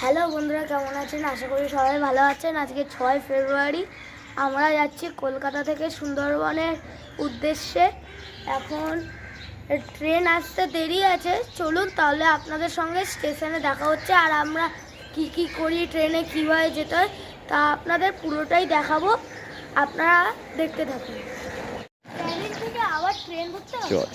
Hello বন্ধুরা, কেমন আছেন? আশা করি সবাই ভালো আছেন। আজকে 6 ফেব্রুয়ারি আমরা যাচ্ছি কলকাতা থেকে সুন্দরবনের উদ্দেশ্যে। এখন ট্রেন আসতে দেরি আছে, চলুন তাহলে আপনাদের সঙ্গে স্টেশনে দেখা হচ্ছে। আর আমরা কি কি করি, ট্রেনে কীভাবে যেতে হয় তা আপনাদের পুরোটাই দেখাবো, আপনারা দেখতে থাকুন। ট্রেন থেকে আবার ট্রেন ধরতে হবে।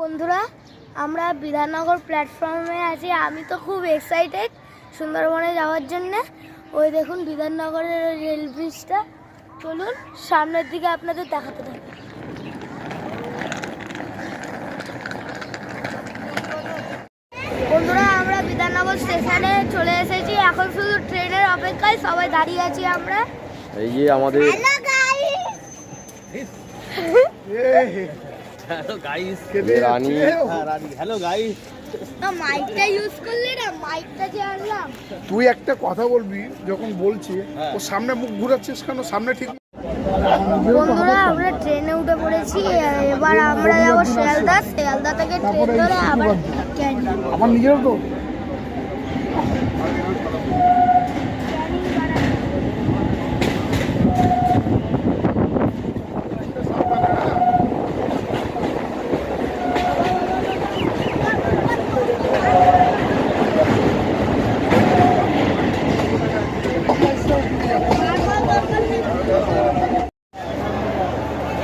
বন্ধুরা, আমরা বিধাননগর প্ল্যাটফর্মে আছি। আমি তো খুব এক্সাইটেড সুন্দরবনে যাওয়ার জন্য। ওই দেখুন বিধাননগরের রেল ব্রিজটা। চলুন সামনের দিকে আপনাদের দেখাতে থাকি। বন্ধুরা, আমরা বিধাননগর স্টেশনে চলে এসেছি। এখন শুধু ট্রেনের অপেক্ষায় সবাই দাঁড়িয়ে আছি আমরা। এই যে আমাদের hello guys, Rani. Hello guys. মাইকটা ইউজ করলে না, মাইকটা যে আনলাম। তুই একটা কথা বলবি যখন বলছি, ও সামনে মুখ ঘুরাচ্ছিস কেন? সামনে ঠিক। বন্ধুরা, আমরা ট্রেনে উঠে পড়েছি। এবার আমরা যাবো শিয়ালদা। শিয়ালদা থেকে ট্রেন ধরে আবার ক্যানিং। আমার নিজেরও তো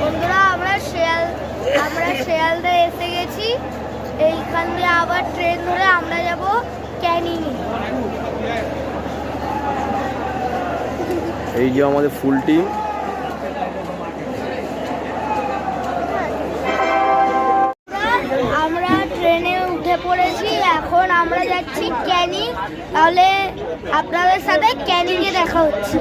বন্ধুরা, আমরা শিয়ালদা এসে গেছি। এইখান দিয়ে আবার ট্রেন ধরে আমরা যাব ক্যানিং। এই যে আমাদের ফুল টিম। আমরা ট্রেনে উঠে পড়েছি। এখন আমরা যাচ্ছি ক্যানিং। তাহলে আপনাদের সাথে ক্যানিংয়ে দেখা হচ্ছে।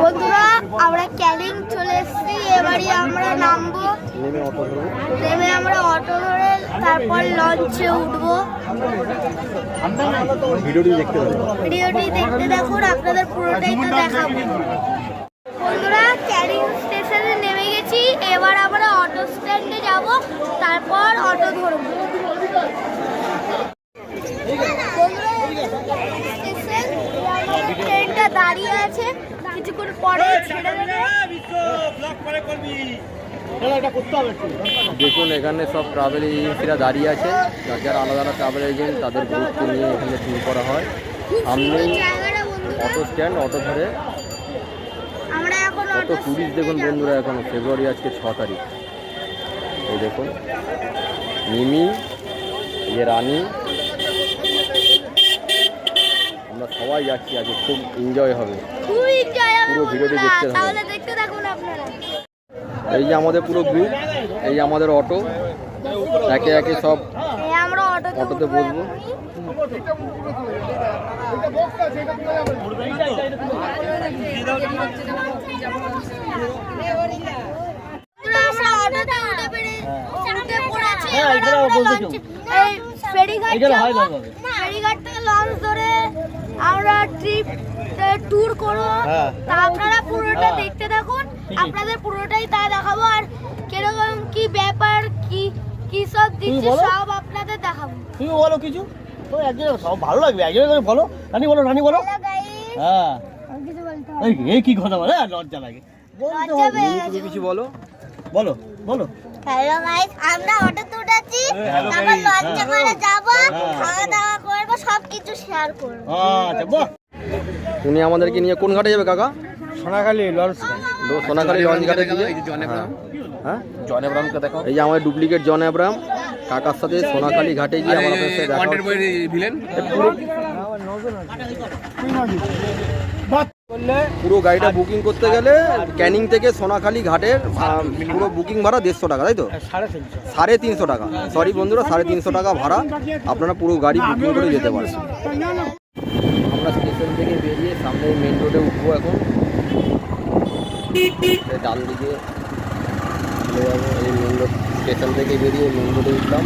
বন্ধুরা, আমরা ক্যানিং চলে এসেছি। এবারই আমরা নামবো। নেমে আমরা অটো ধরে তারপর লঞ্চে উঠবো। ভিডিওটি দেখতে দেখুন, আপনাদের পুরোটাই তো দেখাবো। বন্ধুরা, ক্যানিং স্টেশনে নেমে গেছি। এবার আমরা অটো স্ট্যান্ডে যাব, তারপর অটো ধরবো। ট্রেনটা দাঁড়িয়ে আছে, কিছুক্ষণ পরে ছেড়ে দেবে। দেখুন এখানে সব ট্রাভেল এজেন্সিরা দাঁড়িয়ে আছে। যারা আলাদা আলাদা ট্রাভেল এজেন্ট, তাদের গ্রুপ নিয়ে এখানে ট্যুর করা হয়। সামনেই অটো স্ট্যান্ড, অটো ধরে আমরা এখন কত টুরিস্ট দেখুন বন্ধুরা। এখন ফেব্রুয়ারি আজকে 6 তারিখ। এই দেখুন মিমি, এই রানী, আমরা সবাই যাচ্ছি। আজকে খুব এনজয় হবে, পুরো ভিডিওটি দেখতে হবে। তাহলে দেখতে থাকুন আপনারা। এই যে আমাদের পুরো গ্রুপ, এই যে আমাদের অটো, একে একে সব আমরা অটোতে বসবো। ফেরিঘাট থেকে লঞ্চ ধরে আমরা ট্যুর করবো। তা আপনারা পুরোটা দেখতে থাকুন, আপনাদের পুরোটাই তা দেখাবো। আর কিরকম কি ব্যাপার, কি সব দিচ্ছে সব আপনাদের দেখাবো। তুমি বলো কিছু, সব ভালো লাগবে। একজন করে বলো। রানী বলো, রানী বলো। হ্যাঁ, কিছু বলতে হবে। এই কি কথা বলে, লজ্জা লাগে। তুমি কিছু বলো। বলো বলো। হ্যালো গাইস, আমরা অটোতে উঠেছি, তারপর লঞ্চে করে যাব, খাওয়া দাওয়া করব, সবকিছু শেয়ার করব। আচ্ছা, বাহ। তুমি আমাদেরকে নিয়ে কোন ঘাটে যাবে কাকা? সোনাখালী লঞ্চ। সোনাখালী লঞ্চ ঘাটে গিয়ে হ্যাঁ জন আব্রাহামকে দেখো। এই যে আমাদের ডুপ্লিকেট জন আব্রাহাম কাকার সাথে সোনাখালী ঘাটে গিয়ে আমার আপনার সাথে দেখা হচ্ছে। পুরো গাড়িটা বুকিং করতে গেলে ক্যানিং থেকে সোনাখালী ঘাটের পুরো বুকিং ভাড়া 150 টাকা, তাই তো? 350 টাকা। সরি বন্ধুরা, 350 টাকা ভাড়া। আপনারা পুরো গাড়ি বুকিং করে যেতে পারেন। আমরা স্টেশন থেকে বেরিয়ে সামনে মেন রোডে উঠবো এখন। ডান দিকে চলে যাবো, এই মেন রোড স্টেশন থেকে বেরিয়ে মেন রোডে উঠলাম।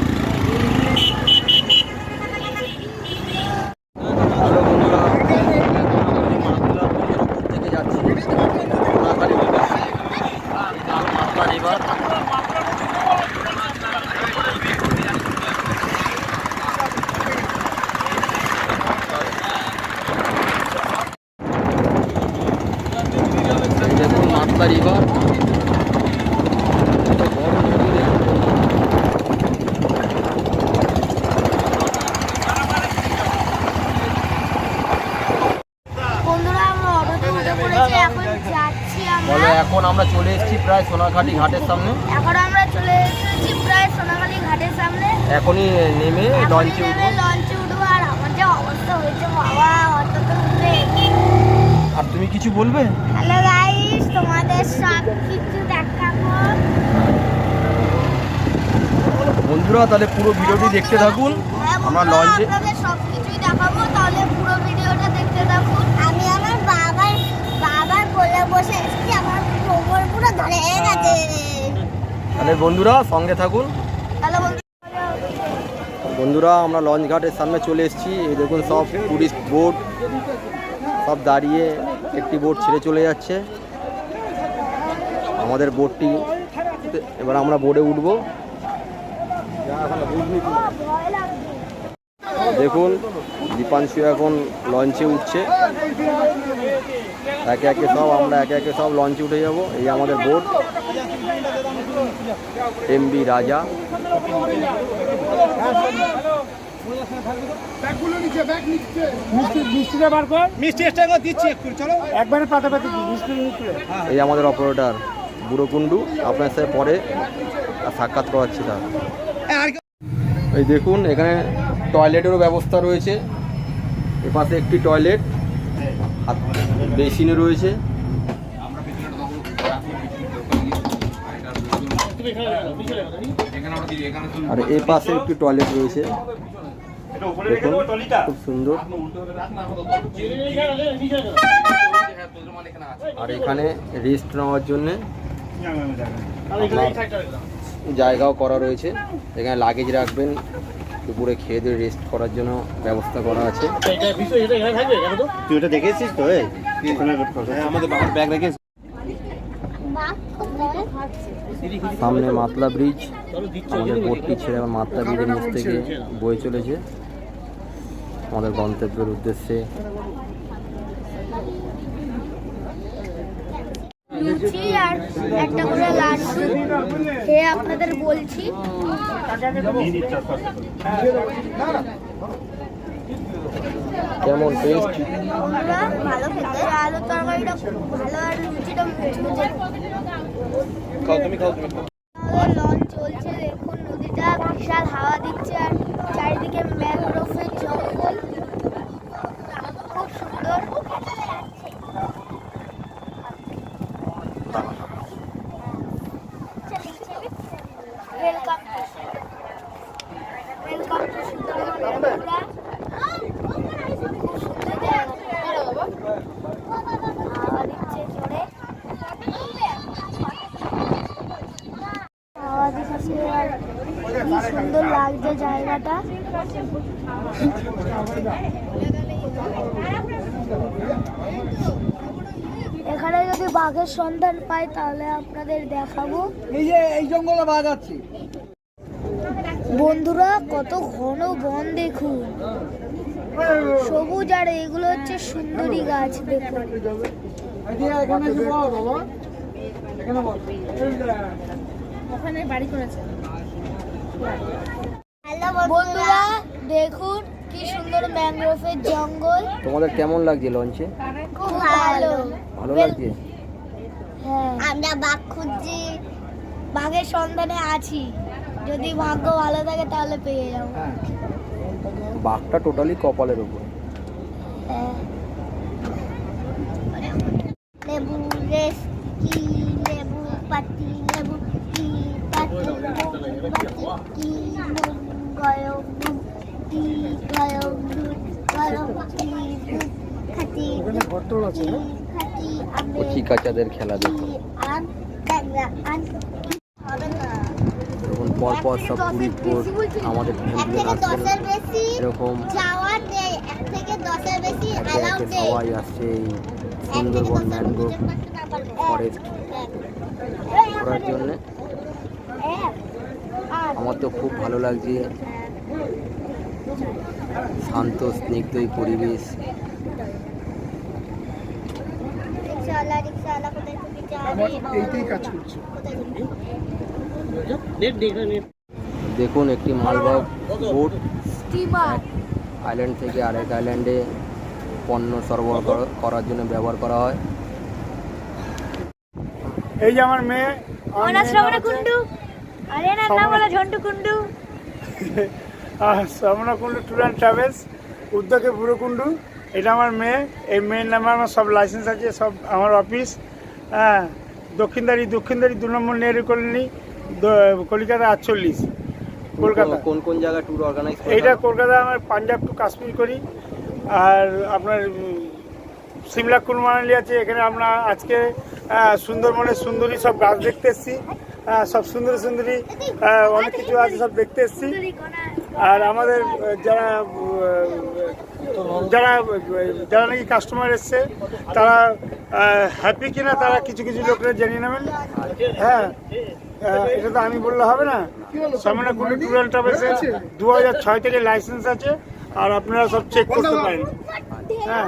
হ্যালো বন্ধুরা, থেকে যাচ্ছি সোনাখালি মাতলা রিভার। দেখুন মাতলা রিভার, বন্ধুরা আমরা অটোতে উঠে পড়েছি, এখন যাচ্ছি বলে আমরা। এখন আমরা চলে এসেছি প্রায় সোনাখালি ঘাটের সামনে। এখন আমরা চলে এসেছি প্রায় সোনাখালি ঘাটের সামনে। এখনই নেমে লঞ্চে উঠবো। লঞ্চে উঠবো, আর আমার যে অবস্থা হয়েছে বাবা অটোতে উঠে। আর তুমি কিছু বলবে? হ্যালো গাইস, তোমাদের সব কিছু দেখাবো। বন্ধুরা তাহলে পুরো ভিডিওটি দেখতে থাকুন। হ্যাঁ আমরা বন্ধুরা, লঞ্চে আপনাদের সব কিছুই দেখাবো, তাহলে পুরো ভিডিওটা দেখতে থাকুন। আমি আমার বাবার কোলে বসে এসেছি, আমার কোমর পুরো ধরে গেছে। তাহলে বন্ধুরা সঙ্গে থাকুন। হ্যালো বন্ধুরা আমরা লঞ্চ ঘাটের সামনে চলে এসেছি। এই দেখুন সব টুরিস্ট বোট সব দাঁড়িয়ে, একটি বোট ছেড়ে চলে যাচ্ছে। আমাদের বোটটি, এবার আমরা বোটে উঠবো। দেখুন দীপাংশু এখন লঞ্চে উঠছে। একে একে সব লঞ্চে উঠে যাব। এই আমাদের বোট MV রাজা। এই আমাদের অপারেটর বুড়ো কুন্ডু, আপনার সাথে পরে সাক্ষাৎ করাচ্ছি তার। এই দেখুন এখানে টয়লেটেরও ব্যবস্থা রয়েছে। এপাশে একটি টয়লেট, বেসিনে রয়েছে। আর এ পাশে একটি টয়লেট রয়েছে, দেখুন খুব সুন্দর। আর এখানে রেস্ট নেওয়ার জন্য জায়গাও করা রয়েছে। এখানে লাগেজ রাখবেন, দুপুরে খেয়ে দিয়ে রেস্ট করার জন্য ব্যবস্থা করা আছে। তুই ওটা দেখেছিস তো? আমাদের বাবার ব্যাগ রেখে সামনে মাতলা ব্রিজ। আমাদের বোটটি ছেড়ে আবার মাতলা ব্রিজের নিচ থেকে বয়ে চলেছে আমাদের গন্তব্যের উদ্দেশ্যে। লুচি আর একটা করে লাড্ডু খেয়ে আপনাদের বলছি। কেমন টেস্ট? ভালো খেতে, আলুর তরকারিটা খুব ভালো, আর লুচিটা মুচমুচে। লঞ্চ চলছে, দেখুন নদীটা বিশাল হাওয়া দিচ্ছে, আর চারিদিকে ম্যানগ্রোভের জঙ্গল, খুব সুন্দর। Welcome to Sundarban. খুব সুন্দর জায়গা, হাওয়া দিচ্ছে জোরে, হাওয়া দিচ্ছে, আর কি সুন্দর লাগছে জায়গাটা। এখানে যদি বাঘের সন্ধান পাই তাহলে আপনাদের দেখাবো। এই জঙ্গলে বাঘ আছে বন্ধুরা, কত ঘন বন দেখুন, সবুজ, আর এগুলো হচ্ছে সুন্দরী গাছ দেখুন। বন্ধুরা দেখুন কি সুন্দর ম্যানগ্রোভের জঙ্গল। তোমাদের কেমন লাগছে লঞ্চে? খুব ভালো, ভালো লাগছে। হ্যাঁ, আমরা বাঘ খুঁজছি, বাঘের সন্ধানে আছি, যদি ভাগ্য ভালো থাকে তাহলে পেয়ে যাবো। বাঘটা টোটালি কপালের উপর। লেবু রেস কি, লেবু পাতি, লেবু কি পাতি, কি গয়ম কি গয়ম গয়ম কি এখানে ঘরটর আছে না? কচি কাচাদের খেলা দেখুন। এরকম পরপর সব টুরিস্ট বোট আমাদের এরকম একে একে সবাই আসছে এই সুন্দরবন ম্যানগ্রোভ ফরেস্ট ঘোরার জন্য। আমার তো খুব ভালো লাগছে, শান্ত স্নিগ্ধ এই পরিবেশ। আমার এইটাই কাজ করছে। দেখুন একটি মালবাহক বোট আইল্যান্ড থেকে আরেক আইল্যান্ডে পণ্য সরবরাহ করার জন্য ব্যবহার করা হয়। এই যে আমার মেয়ে কুন্ডু, আরে না নাম হলো Jhantu Kundu. Shravana Kundu tour and travels, উদ্যোগে বুড়োকুণ্ডু। এটা আমার মেয়ে। এই মেয়ের নামে আমার সব লাইসেন্স আছে, সব আমার অফিস। হ্যাঁ, দক্ষিণদারি 2 নম্বর নেহেরু কলোনি, কলকাতা 48, কলকাতা। কোন কোন জায়গায় ট্যুর অর্গানাইজ? এইটা কলকাতা আমার পাঞ্জাব টু কাশ্মীর করি। আর আপনার সিমলা কুল মানালি আছে। এখানে আমরা আজকে সুন্দরবনের সুন্দরী সব গাছ দেখতে এসেছি। সব সুন্দরী সুন্দরী অনেক কিছু আছে, সব দেখতে এসেছি। আর আমাদের যারা যারা যারা নাকি কাস্টমার এসছে তারা হ্যাপি কিনা তারা কিছু কিছু লোকরা জেনে নেবেন। হ্যাঁ, এটা তো আমি বললে হবে না। শ্রবণা কুণ্ডু ট্যুর অ্যান্ড ট্রাভেলসে 2006 থেকে লাইসেন্স আছে, আর আপনারা সব চেক করতে পারেন। হ্যাঁ,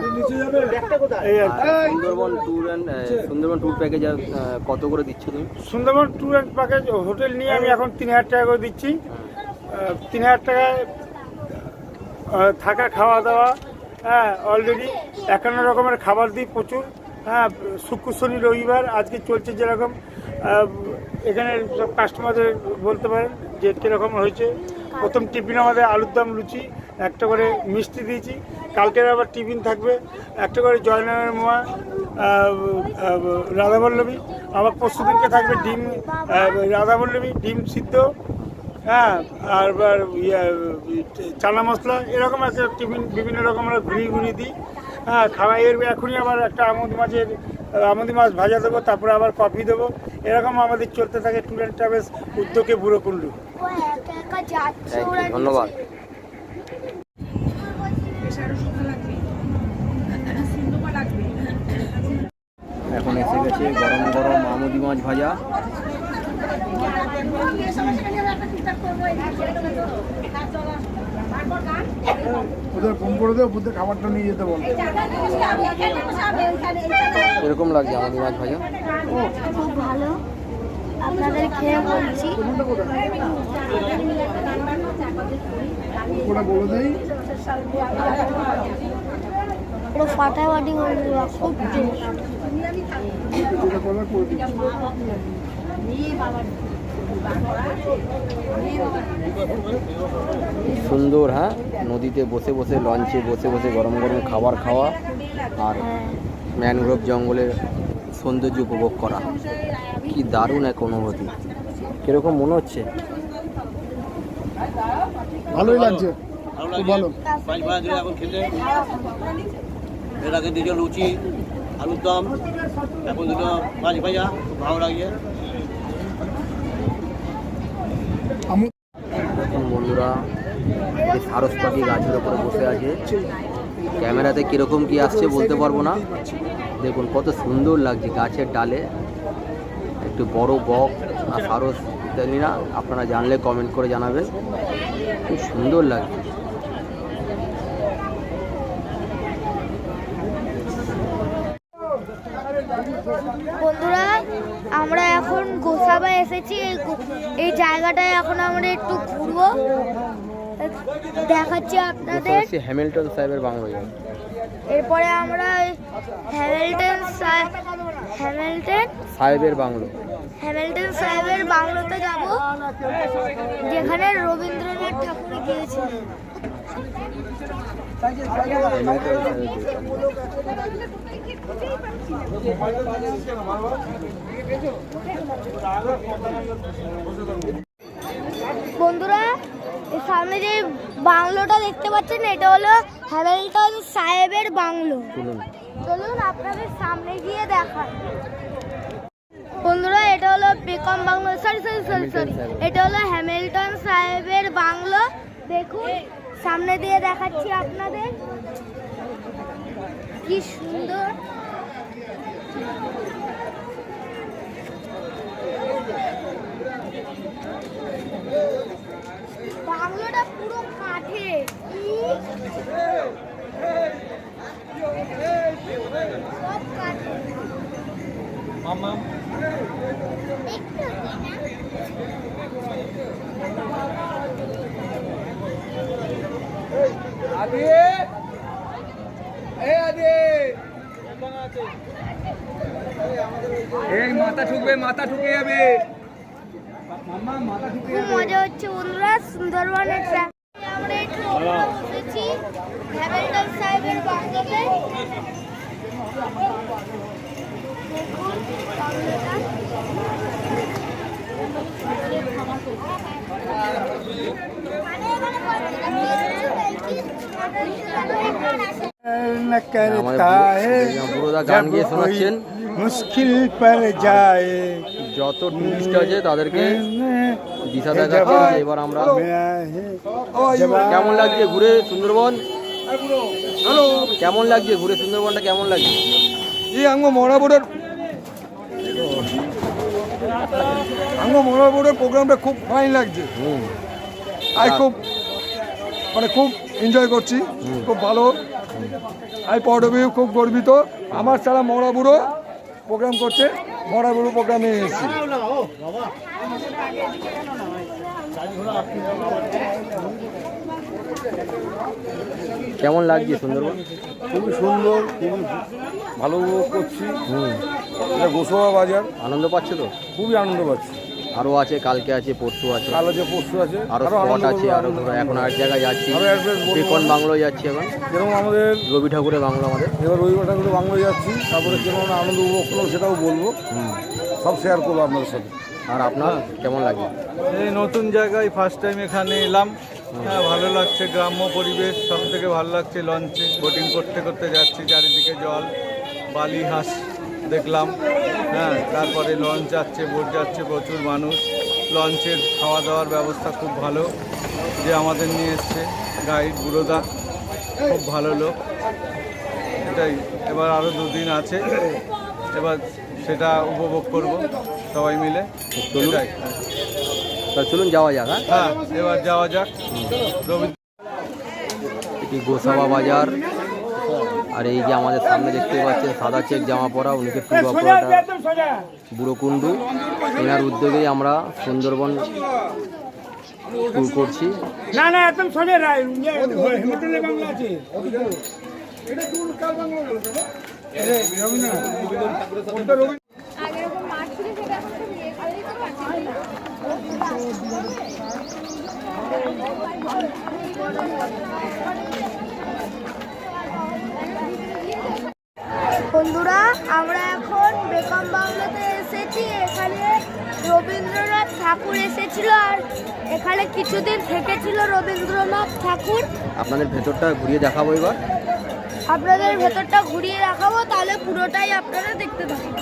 সুন্দরবন ট্যুর প্যাকেজ কত করে দিচ্ছ তুমি? Sundarban tour and package hotel নিয়ে আমি এখন 3000 টাকা করে দিচ্ছি। 3000 টাকায় থাকা খাওয়া দাওয়া। হ্যাঁ, অলরেডি 51 রকমের খাবার দিই প্রচুর। হ্যাঁ, শুক্র শনি রবিবার আজকে চলছে যেরকম। এখানে সব কাস্টমারদের বলতে পারেন যে কীরকম হয়েছে। প্রথম টিফিন আমাদের আলুর দম লুচি, একটা করে মিষ্টি দিয়েছি। কালকের আবার টিফিন থাকবে একটা করে জয়নামের মোয়া, রাধাবল্লভী। আবার পরশু দিনকে থাকবে ডিম, রাধাবল্লভী ডিম সিদ্ধ। হ্যাঁ, আর চানা মশলা, এরকম একটা টিফিন বিভিন্ন রকম আমরা ঘুরিয়ে দিই। হ্যাঁ, খাওয়া এখনই আবার একটা আমুদি মাছ ভাজা দেবো, তারপরে আবার কফি দেবো। এরকম আমাদের চলতে থাকে ট্যুর অ্যান্ড ট্রাভেলস, উদ্যোগে বুড়োকুণ্ডু। ধন্যবাদ। এখন এসে গেছে গরম গরম আমুদি মাছ ভাজা। ওদের ফোন করে দেবো, বুদ্ধে খাবারটা নিয়ে যেতে বল। এরকম লাগছে আমুদি মাছ ভাজা। খুব ভালো, আপনাদের খেয়ে বলছি। ওটা বলে দেই, পুরো ফাটাফাটি করে দেওয়া, খুব টেস্ট। যেটা করবে করে দিচ্ছি। সুন্দর। হ্যাঁ, নদীতে বসে বসে, লঞ্চে বসে বসে গরম গরম খাবার খাওয়া আর ম্যানগ্রোভ জঙ্গলের সৌন্দর্য উপভোগ করা, কি দারুণ এক অনুভূতি। কিরকম মনে হচ্ছে? ভালোই লাগছে, খুব ভালো। মাছ ভাজা দিলে এখন খেতে, এর আগে দুটো লুচি, আলুর দম, এখন দুটো মাছ ভাজা, খুব ভালো লাগছে। দেখুন বন্ধুরা, এই সারস পাখি গাছের উপরে বসে আছে। ক্যামেরাতে কীরকম কি আসছে বলতে পারবো না। দেখুন কত সুন্দর লাগছে গাছের ডালে। একটু বড় বক আর সারস ইত্যাদি না, আপনারা জানলে কমেন্ট করে জানাবেন। খুব সুন্দর লাগছে। বন্ধুরা, আমরা এখন গোসাবা এসেছি। এই জায়গাটায় এখন আমরা একটু ঘুরবো, দেখাচ্ছি আপনাদের। হ্যামিল্টন সাহেবের বাংলো। এরপরে আমরা হ্যামিল্টন সাহেবের বাংলোতে যাব, যেখানে রবীন্দ্রনাথ ঠাকুর গিয়েছিলেন। বন্ধুরা, সামনে যে বাংলোটা দেখতে পাচ্ছেন এটা হলো হ্যামিল্টন সাহেবের বাংলো। চলুন চলুন আপনাদের সামনে গিয়ে দেখাই। বন্ধুরা এটা হলো বেকম বাংলো, সরি এটা হলো হ্যামিল্টন সাহেবের বাংলো। দেখুন সামনে দিয়ে দেখাচ্ছি আপনাদের, কি সুন্দর। বাংলোটা পুরো কাঠে, সব কাঠে। মাথা ঠুকবে, মাথা ঠুকে যাবে। খুব মজা হচ্ছে বন্ধুরা সুন্দরবনের আমরা একটু এসেছি হ্যামিল্টন সাহেবের বাংলোতে। পুরোদা গান গিয়ে শোনাচ্ছেন। মুশকিল পর যায়, যত টুরিস্ট আছে তাদেরকে দিশা দেখাচ্ছেন। এবার আমরা কেমন লাগছে ঘুরে সুন্দরবন? হ্যালো, কেমন লাগছে ঘুরে সুন্দরবনটা কেমন লাগছে? এই মরাবোর্ডের প্রোগ্রামটা খুব ফাইন লাগছে। খুব খুব এনজয় করছি, খুব ভালো। খুব গর্বিত আমার ছাড়া মরাবুড়ো প্রোগ্রাম করছে, মরাবুড়ো প্রোগ্রামে এসেছি। কেমন লাগছে সুন্দরবন? খুবই সুন্দর, খুবই ভালো উপভোগ করছি। এটা গোসবা বাজার। আনন্দ পাচ্ছে তো? খুবই আনন্দ পাচ্ছি। আরো আছে, কালকে আছে, পরশু আছে, কাল আছে, পরশু আছে, আরো স্পট আছে, আরো এখন আর জায়গায় যাচ্ছি। বেকন বাংলো যাচ্ছি এখন, যেরকম আমাদের রবি ঠাকুরের বাংলো আমাদের। এবার রবি ঠাকুরের বাংলায় যাচ্ছি, তারপরে যেমন আনন্দ উপভোগ করলাম সেটাও বলবো, সব শেয়ার করবো আপনাদের সাথে। আর আপনার কেমন লাগে? এই নতুন জায়গায় ফার্স্ট টাইম এখানে এলাম। হ্যাঁ, ভালো লাগছে, গ্রাম্য পরিবেশ সব থেকে ভালো লাগছে। লঞ্চে বোটিং করতে করতে যাচ্ছি, চারিদিকে জল, বালি, হাঁস দেখলাম। হ্যাঁ, তারপরে লঞ্চ যাচ্ছে, বোট যাচ্ছে, প্রচুর মানুষ। লঞ্চের খাওয়া দাওয়ার ব্যবস্থা খুব ভালো, যে আমাদের নিয়ে এসছে গাইড বুড়োদা, খুব ভালো লোক। এটাই, এবার আরও 2 দিন আছে, এবার সেটা উপভোগ করব সবাই মিলে। এটাই। চলুন যাওয়া যাক। হ্যাঁ, এবার যাওয়া যাক। এটি গোসাবা বাজার। আর এই যে আমাদের সামনে দেখতে পাচ্ছেন সাদা চেক জামা পরা, উনিকে পূর্বাপড়াটা বুড়োকুণ্ডু। এনার উদ্যোগেই আমরা সুন্দরবন ট্যুর করছি। না না, একদম সোজা হোটেলে বাংলা আছে। বন্ধুরা আমরা এখন বেকম বাংলোতে এসেছি। এখানে রবীন্দ্রনাথ ঠাকুর এসেছিল আর এখানে কিছুদিন থেকেছিল রবীন্দ্রনাথ ঠাকুর। আপনাদের ভেতরটা ঘুরিয়ে দেখাবো এবার। আপনাদের ভেতরটা ঘুরিয়ে দেখাবো, তাহলে পুরোটাই আপনারা দেখতে পাবেন।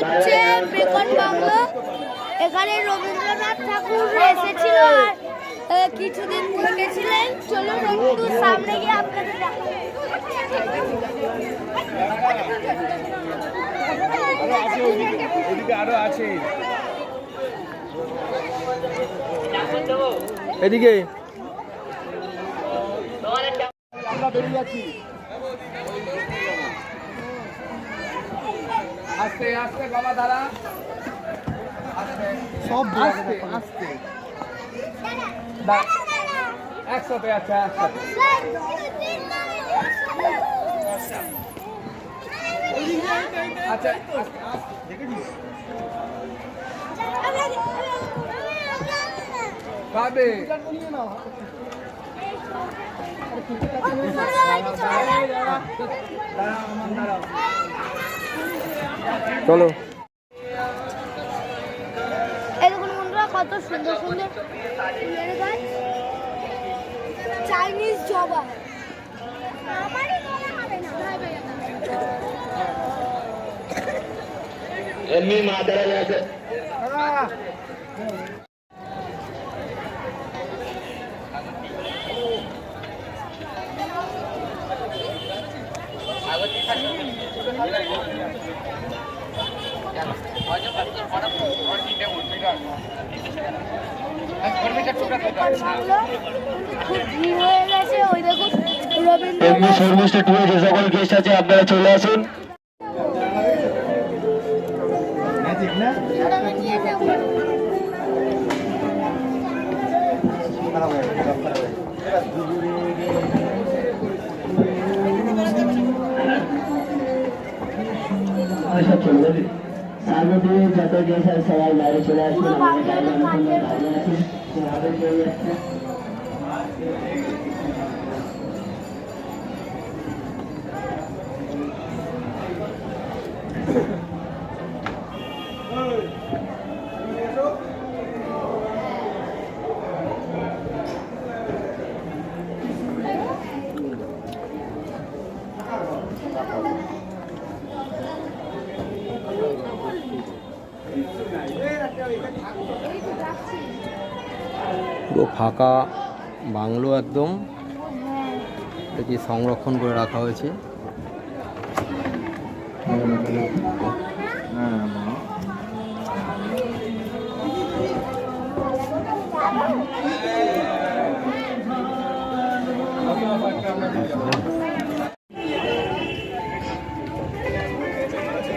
হচ্ছে বেকন বাংলো। এখানে রবীন্দ্রনাথ ঠাকুর এসেছিল আর কিছুদিন থেকেছিলেন। চলুন একটু সামনে গিয়ে আপনাদের দেখাবো। আরো আছে এদিকে আমরা বেরিয়ে যাচ্ছি। আস্তে আস্তে বাবা, দাঁড়া, সব আস্তে আস্তে, একসাথে। আচ্ছা, একসাথে। আচ্ছা, ভাবে এই দেখুন বন্ধুরা কত সুন্দর সুন্দর ফুলের গাছ, চাইনিজ জবা। খুব ভিড় হয়ে গেছে, ওই দেখুন এমনি সর্বোচ্চ টুয়ে যে সকল গেস্ট আছে আপনারা চলে আসুন। আচ্ছা চলবে সার্বজনীন যত গেস্ট আছে সবাই বাইরে চলে আসুন। আমাদের বাইরে আছে আমাদের চলে যাচ্ছে। পুরো ফাঁকা বাংলো একদম, এটি সংরক্ষণ করে রাখা হয়েছে।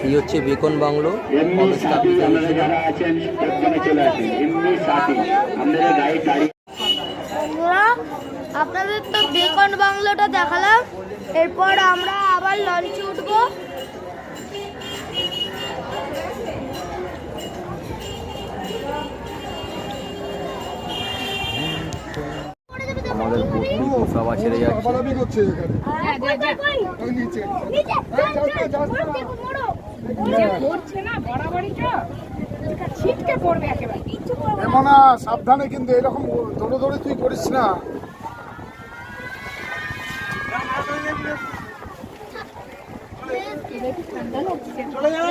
এই হচ্ছে বেকন বাংলো। আপনাদের তো বেকন বাংলোটা দেখালাম, এরপর আমরা আবার লঞ্চে উঠবো। আমাদের গোসাবা ছেড়ে যাচ্ছে। এমনা সাবধানে, কিন্তু এরকম দৌড়ে দৌড়ে তুই করিস না।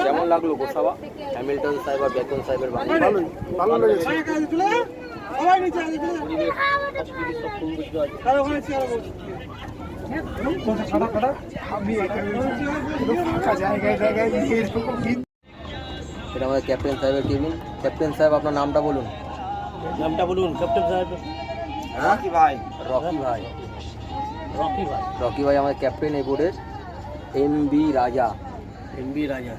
কেমন লাগলো গোসাবা? হ্যামিল্টন সাহেব আর বেকন সাহেবের বাংলো ভালোই, ভালো লেগেছে। এটা আমাদের ক্যাপ্টেন সাহেবের কেবিন। ক্যাপ্টেন সাহেব আপনার নামটা বলুন। নামটা বলুন ক্যাপ্টেন সাহেব। রকি ভাই। রকি ভাই। রকি ভাই। রকি ভাই আমাদের ক্যাপ্টেন এই বোর্ডের। এমবি রাজা। এমবি রাজা।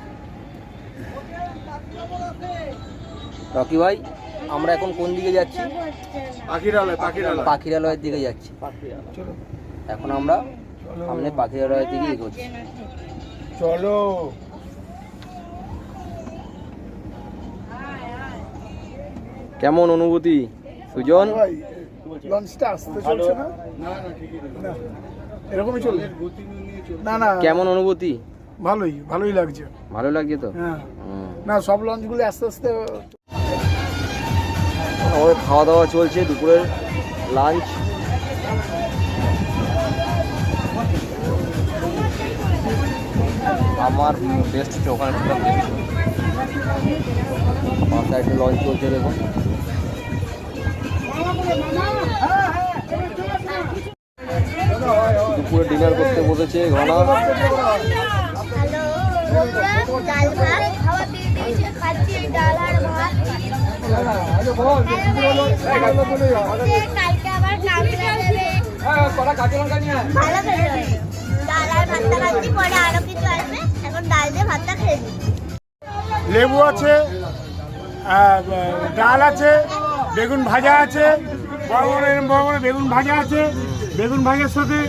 রকি ভাই, আমরা এখন কোন দিকে যাচ্ছি? পাখিরালয়। পাখিরালয়ের দিকে যাচ্ছি। এখন আমরা সামনে পাখিরালয়ের দিকে এগোচ্ছি। চলো। কেমন অনুভূতি সুজন? লঞ্চটা আসতে চলছে না? না, এরকমই চলবে। না না, কেমন অনুভূতি? ভালোই, ভালোই লাগছে। ভালো লাগছে তো? হ্যাঁ, না সব লঞ্চগুলো আস্তে আস্তে। আমাদের খাওয়া দাওয়া চলছে, দুপুরের লাঞ্চ। আমার বেস্ট হচ্ছে ওখানে মাথায় একটা লঞ্চ চলছে দেখুন। দুপুরে ডিনার করতে বসেছে ঘনা। ডাল ভাত খাওয়া দিয়ে দিয়েছে, খাচ্ছি ডাল আর ভাত। কালকে আবার কাঁকড়া দেবে, ভালো খেতে। ডাল আর ভাতটা খাচ্ছি, পরে আরো কিছু আসবে, এখন ডাল দিয়ে ভাতটা খেয়ে দিই। লেবু আছে, ডাল আছে, বেগুন ভাজা আছে, বড় বড় এরকম বড় বড় বেগুন ভাজা আছে। বেগুন ভাজার সাথে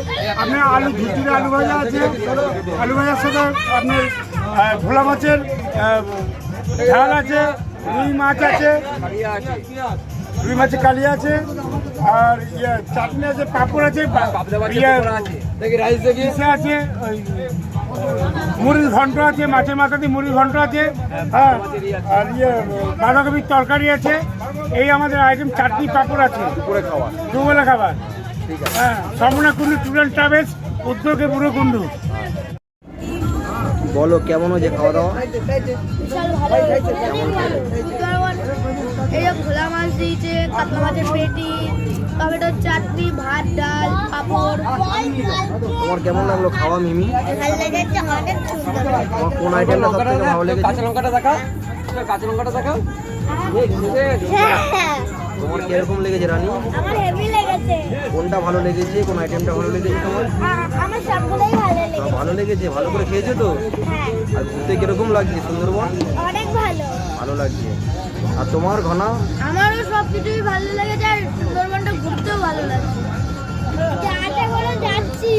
আপনার আলু ঝুটির আলু ভাজা আছে। আলু ভাজার সাথে আপনার ভোলা মাছের ঝাল আছে, রুই মাছ আছে, রুই মাছের কালিয়া আছে, আর চাটনি আছে, পাঁপড় আছে, ইসে আছে, ওই মুড়ির ঘন্ট আছে, মাছের মাথা দিয়ে মুড়ির ঘন্ট আছে, হ্যাঁ, আর বাঁধাকপির তরকারি আছে, এই আমাদের আইটেম, চাটনি পাঁপড় আছে, দুপুরে খাওয়া। দুবেলা খাবার। হ্যাঁ, সমনা কুন্ডু স্টুডেন্ট ট্রাভেলস, উদ্যোগে বুড়ো কুন্ডু। বলো কেমন হয়েছে খাওয়া দাওয়া? বিশাল ভালো হয়েছে। এই যে ভোলা মাছ দিয়েছে, কাতলা মাছের পেটি, টমেটোর চাটনি, ভাত, ডাল, পাঁপড়। তোমার কেমন লাগলো খাওয়া মিমি? ভালো লেগেছে, অনেক সুন্দর। তোমার কোন আইটেমটা সব থেকে ভালো লেগেছে? হ্যাঁ, তোমার কিরকম লেগেছে রানী? আমার হেভি লেগেছে। কোনটা ভালো লেগেছে, কোন আইটেমটা ভালো লেগেছে তোমার? আমার সবগুলোই ভালো সব লেগেছে। ভালো লেগেছে, ভালো করে খেয়েছো তো? হ্যাঁ, আর ঘুরতে কিরকম লাগছে সুন্দরবন? অনেক ভালো। ভালো লাগছে। আর তোমার ঘনা? আমারও সব কিছুই ভালো লেগেছে, আর সুন্দরবনটা ঘুরতেও ভালো লাগছে। চাটা করে যাচ্ছি,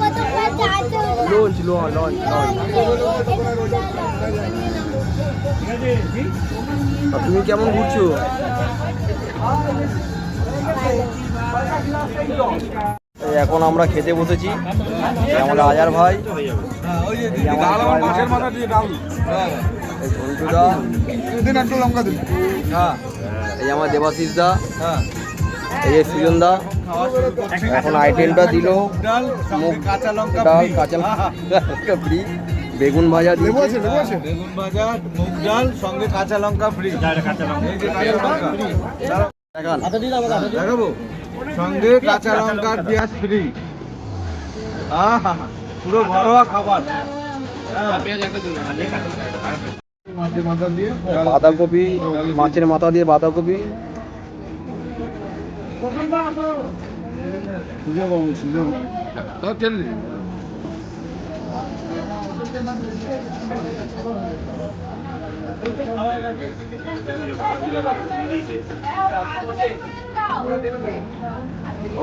কতবার চাটা লঞ্চ লঞ্চ। আর তুমি কেমন ঘুরছো? এই এখন আমরা খেতে বসেছি। এই আমাদের আজার ভাই, এই আমার এই ঝন্টুদা, হ্যাঁ এই আমার দেবাশিস দা, হ্যাঁ এই যে সুজন দা। এখন আইটেমটা দিল ডাল মুগ কাঁচা লঙ্কা ডাল, free। কাঁচা লঙ্কা ফ্রি, বেগুন ভাজা দিয়েছে। বেগুন ভাজা, মুগ ডাল, সঙ্গে কাঁচা লঙ্কা ফ্রি। এই যে কাঁচা লঙ্কা দেখান। দেখাবো, সঙ্গে কাঁচা লঙ্কা পেঁয়াজ ফ্রি। আহা, পুরো ঘরোয়া খাবার। মাছের মাথা দিয়ে বাঁধাকপি, মাছের মাথা দিয়ে বাঁধাকপি।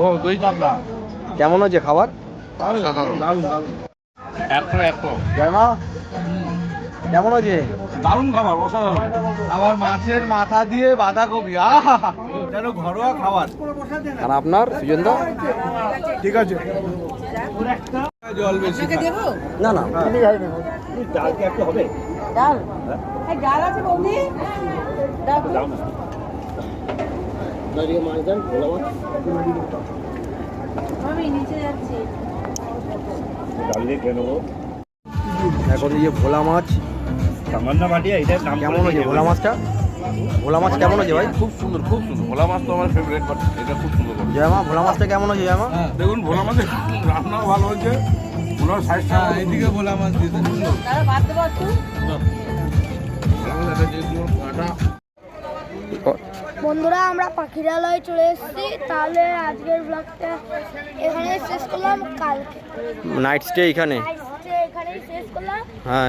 ও দই পাবলা কেমন হচ্ছে খাবার? জয় মা, কেমন হচ্ছে? দারুণ খাবার, অসাধারণ। আবার মাছের মাথা দিয়ে বাঁধাকপি, আহা, যেন ঘরোয়া খাবার। আর আপনার সুজন দা? ঠিক আছে, জল বেশি খায়। না না, এখন এই যে ভোলা মাছ, কেমন হয়েছে ভোলা মাছটা? ভোলা মাছ কেমন হয়েছে ভাই? খুব সুন্দর, খুব সুন্দর। ভোলা মাছ তো আমার ফেভারিট, বাট এটা খুব সুন্দর। জয় মা, ভোলা মাছটা কেমন হয়েছে জয় মা? দেখুন ভোলা মাছের রান্নাও ভালো হয়েছে, ভোলার সাইজটা হ্যাঁ, এইদিকে ভোলা মাছ দিয়ে দেন। বন্ধুরা, আমরা পাখিরালয়ে চলে এসেছি। তাহলে আজকের ব্লগটা এখানে শেষ করলাম। কালকে নাইট স্টে এখানে, এখানেই শেষ করলাম। হ্যাঁ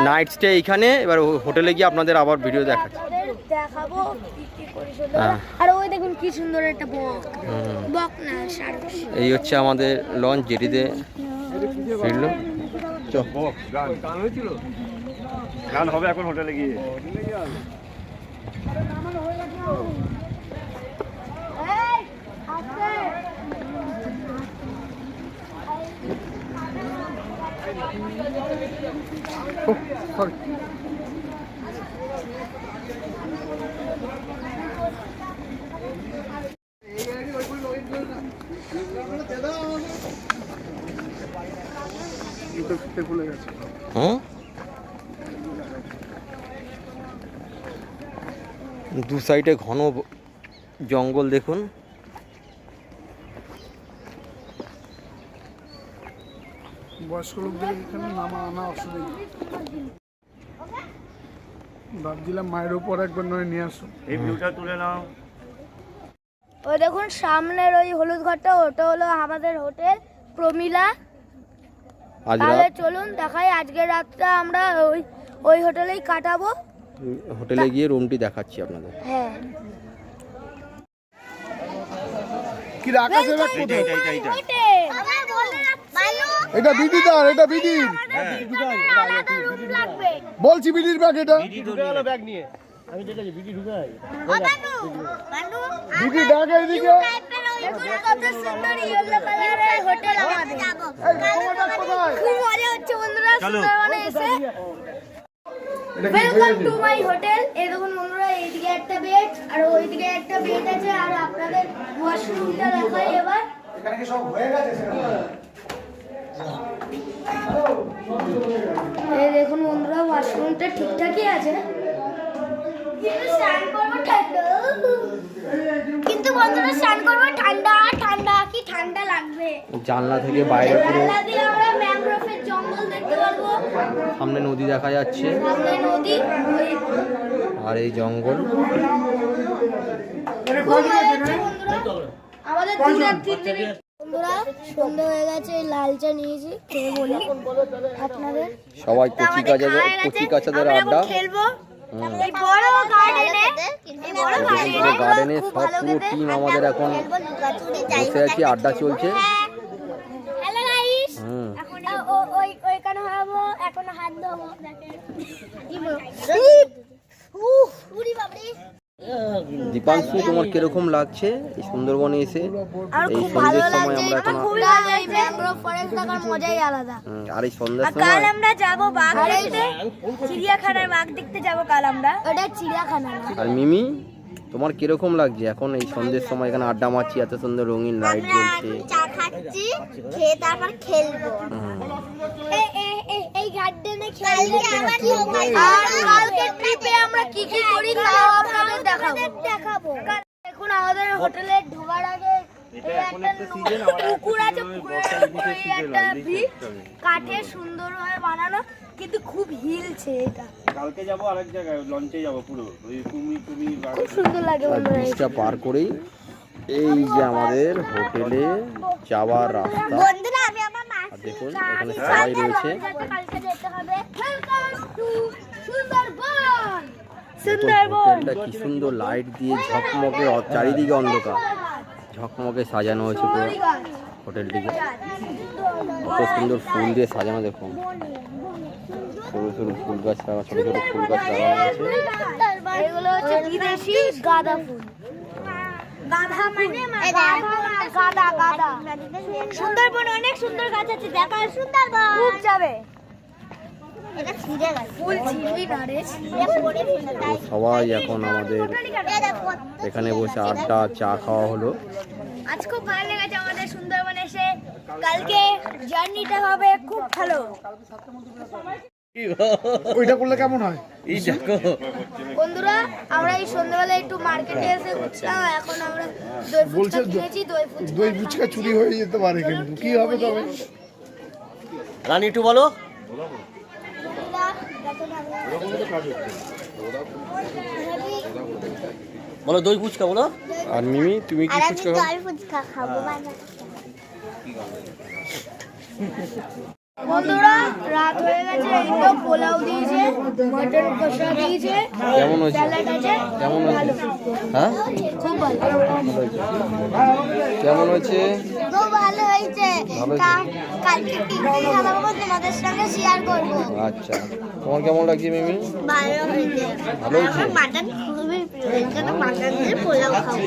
নাইট স্টে এখানে। এবার হোটেলে গিয়ে আপনাদের আবার ভিডিও দেখাচ্ছি। আপনাদের দেখাবো কি কি করেছিল। হ্যাঁ। আর ওই দেখুন কি সুন্দর একটা বক, বক না সারস। এই হচ্ছে আমাদের লঞ্চ, যেটিতে ফিরলো। গান হবে এখন হোটেলে গিয়ে। এই, আস্তে। হুম, দু সাইডে ঘন জঙ্গল দেখুন। বয়স্ক লোকদের এখানে নামা আনা অসুবিধা। ভাবছিলাম মায়ের ওপর একবার নয় নিয়ে আসো। এই ভিউটা তুলে নাও। ওই দেখুন সামনের ওই হলুদ ঘরটা, ওটা হলো আমাদের হোটেল প্রমিলা। আজ তাহলে রাত চলুন দেখাই, আজকের রাতটা আমরা ওই হোটেলেই কাটাবো। হোটেলে গিয়ে রুমটি দেখাচ্ছি আপনাদের। হ্যাঁ, কি আকাশের ব্যাগ কোথায়? হোটেল। এটা বিডিদার, এটা বিডির। বলছি বিডির ব্যাগ এটা। ব্যাগ নিয়ে আমি দেখেছি বিডি ঢুকাই। বিডি ব্যাগ এইদিকে। কত সুন্দর ইয়েলো কালারের হোটেল আমাদের। খুব মজা হচ্ছে। সুন্দরবনে এসে ওয়েলকাম টু মাই হোটেল। এই দেখুন বন্ধুরা, এইদিকে একটা বেড আর ওইদিকে একটা বেড আছে। আর আপনাদের ওয়াশরুমটা দেখাই এবার। এই দেখুন বন্ধুরা, ওয়াশরুমটা ঠিকঠাকই আছে, কিন্তু বন্ধুরা স্নান করবো ঠান্ডা ঠান্ডা, কি ঠান্ডা লাগবে। জানলা থেকে বাইরে পুরো জানলা দিয়ে আমরা ম্যানগ্রোভের জঙ্গল দেখতে পারবো। সামনে নদী দেখা যাচ্ছে সামনে নদী আর এই জঙ্গল। খুব ভালো লাগছে বন্ধুরা। আমাদের বন্ধুরা সন্ধ্যা হয়ে গেছে, লাল চা নিয়েছি, খেয়ে বলি আপনাদের। সবাই কচি কাচাদের আড্ডা। খেলবো এই বড় গার্ডেনে, গার্ডেনে সব পুরো টিম আমাদের এখন বসে আছি, আড্ডা চলছে। হ্যালো গাইস, এখন ওইখানে হবো, এখন হাত ধোবো। দীপাংশু, তোমার কিরকম লাগছে এই সুন্দরবনে এসে? এই সন্ধ্যের সময় আমরা এখন ম্যানগ্রোভ ফরেস্ট দেখার মজাই আলাদা। আর এই সন্ধ্যের কাল সময় আমরা যাবো বাঘ দেখতে, চিড়িয়াখানায় বাঘ দেখতে যাবো কাল আমরা। ওটা চিড়িয়াখানা। আর মিমি, তোমার কিরকম লাগছে এখন এই সন্ধ্যের সময় এখানে আড্ডা মারছি, এত সুন্দর রঙিন লাইট জ্বলছে? চা খাচ্ছি, খেয়ে তারপর খেলবো। এই গার্ডেনে খেলবো। আর কালকে ট্রিপে আমরা কি কি করি তাও আপনাদের দেখাবো। দেখুন আমাদের হোটেলে ঢোকার আগে পুকুর আছে, পুকুরের একটা ব্রিজ কাঠের সুন্দরভাবে বানানো, কিন্তু খুব হিলছে এটা। কালকে যাবো আরেক জায়গায়, লঞ্চে যাবো পুরো ওই তুমি খুব সুন্দর লাগে আর ব্রিজটা পার করেই এই যে আমাদের হোটেলে যাওয়ার রাস্তা। বন্ধুরা আমি আমার আর দেখুন এখানে সবাই রয়েছে। কালকে যেতে হবে। Welcome to Sundarban. হোটেলটা কি সুন্দর লাইট দিয়ে ঝকমকে, চারিদিকে অন্ধকার, ঝকমকে সাজানো হয়েছে পুরো হোটেলটিকে। কত সুন্দর ফুল দিয়ে সাজানো, দেখুন সরু সরু ফুল গাছ, ছোট ছোট ফুল গাছ লাগানো হয়েছে। এগুলো হচ্ছে বিদেশি গাঁদা ফুল। গাঁদা মানে গাঁদা গাঁদা। সুন্দরবনে অনেক সুন্দর গাছ আছে, দেখা সুন্দরবন খুব যাবে। এটা ছিঁড়ে গেছে, ফুল ছিঁড়বি না রে, সবাই এখন আমাদের এখানে বসে আড্ডা চা খাওয়া হলো। আজ খুব ভালো লেগেছে আমাদের সুন্দরবনে এসে। কালকে জার্নিটা হবে খুব ভালো। ওইটা করলে কেমন হয়? বন্ধুরা আমরা এই সন্ধ্যাবেলা একটু মার্কেটে এসে ঘুরছিলাম, এখন আমরা দই ফুচকা খেয়েছি। দই ফুচকা চুরি হয়ে যেতে পারে, কিন্তু কি হবে তবে? রানী একটু বলো। বলো দই ফুচকা বলো। আর মিমি, তুমি কি ফুচকা খাও? দই ফুচকা খাবো। বন্ধুরা রাত হয়ে গেছে, এই তো পোলাও দিয়েছে, মটন কষা দিয়েছে, কেমন হয়েছে? স্যালাড আছে। কেমন হয়েছে? হ্যাঁ, খুব ভালো। কেমন হয়েছে? খুব ভালো হয়েছে। কালকে পিকনিক খাবো, তোমাদের সঙ্গে শেয়ার করবো। আচ্ছা, তোমার কেমন লাগছে মিমি? ভালো হয়েছে। ভালো হয়েছে? মাটন খুবই প্রিয়, এই জন্য মাটন দিয়ে পোলাও খাবো।